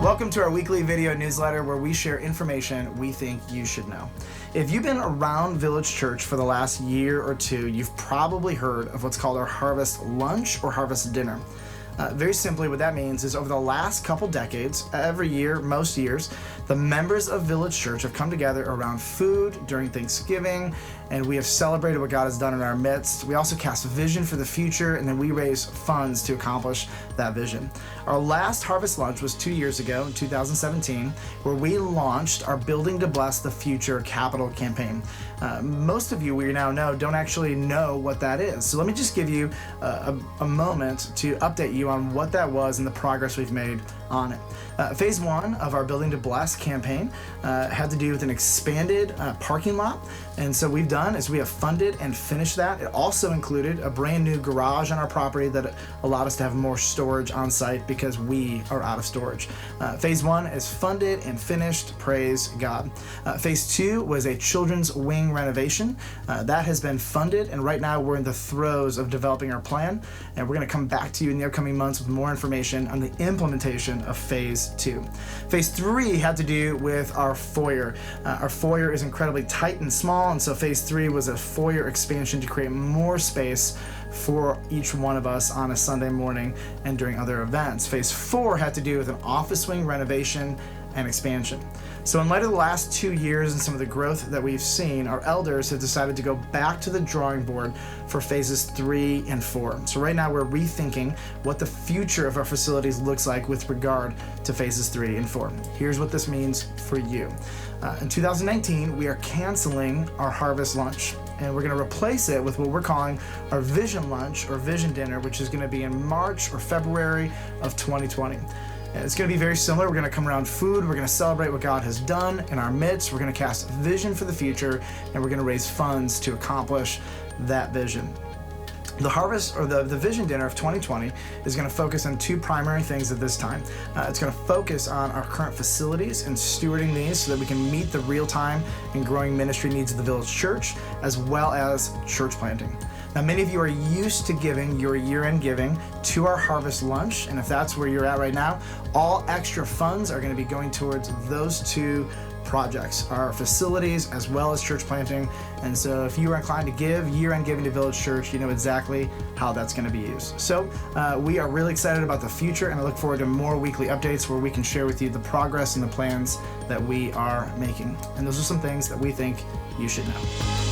Welcome to our weekly video newsletter where we share information we think you should know. If you've been around Village Church for the last year or two, you've probably heard of what's called our Harvest Lunch or Harvest Dinner. Very simply, what that means is over the last couple decades, every year, most years, the members of Village Church have come together around food during Thanksgiving, and we have celebrated what God has done in our midst. We also cast vision for the future, and then we raise funds to accomplish that vision. Our last Harvest Lunch was 2 years ago, in 2017, where we launched our Building to Bless the Future capital campaign. Most of you, we now know, don't actually know what that is. So let me just give you a moment to update you on what that was and the progress we've made on it. Phase one of our Building to Bless campaign had to do with an expanded parking lot. And so we've done is we have funded and finished that. It also included a brand new garage on our property that allowed us to have more storage on site because we are out of storage. Phase one is funded and finished, praise God. Phase two was a children's wing renovation. That has been funded, and right now we're in the throes of developing our plan, and we're gonna come back to you in the upcoming months with more information on the implementation of phase two. Phase three had to do with our foyer. Our foyer is incredibly tight and small, and so phase three was a foyer expansion to create more space for each one of us on a Sunday morning and during other events. Phase four had to do with an office wing renovation and expansion. So in light of the last 2 years and some of the growth that we've seen, our elders have decided to go back to the drawing board for phases 3 and 4. So right now we're rethinking what the future of our facilities looks like with regard to phases 3 and 4. Here's what this means for you. In 2019, we are canceling our Harvest Lunch, and we're going to replace it with what we're calling our Vision Lunch or Vision Dinner, which is going to be in March or February of 2020. And it's going to be very similar. We're going to come around food. We're going to celebrate what God has done in our midst. We're going to cast vision for the future, and we're going to raise funds to accomplish that vision. The Harvest or the Vision Dinner of 2020 is going to focus on two primary things at this time. It's going to focus on our current facilities and stewarding these so that we can meet the real-time and growing ministry needs of the Village Church, as well as church planting. Now, many of you are used to giving your year-end giving to our Harvest Lunch, and if that's where you're at right now, all extra funds are going to be going towards those two projects, our facilities as well as church planting. And so if you are inclined to give year-end giving to Village Church, you know exactly how that's going to be used. So we are really excited about the future, and I look forward to more weekly updates where we can share with you the progress and the plans that we are making. And those are some things that we think you should know.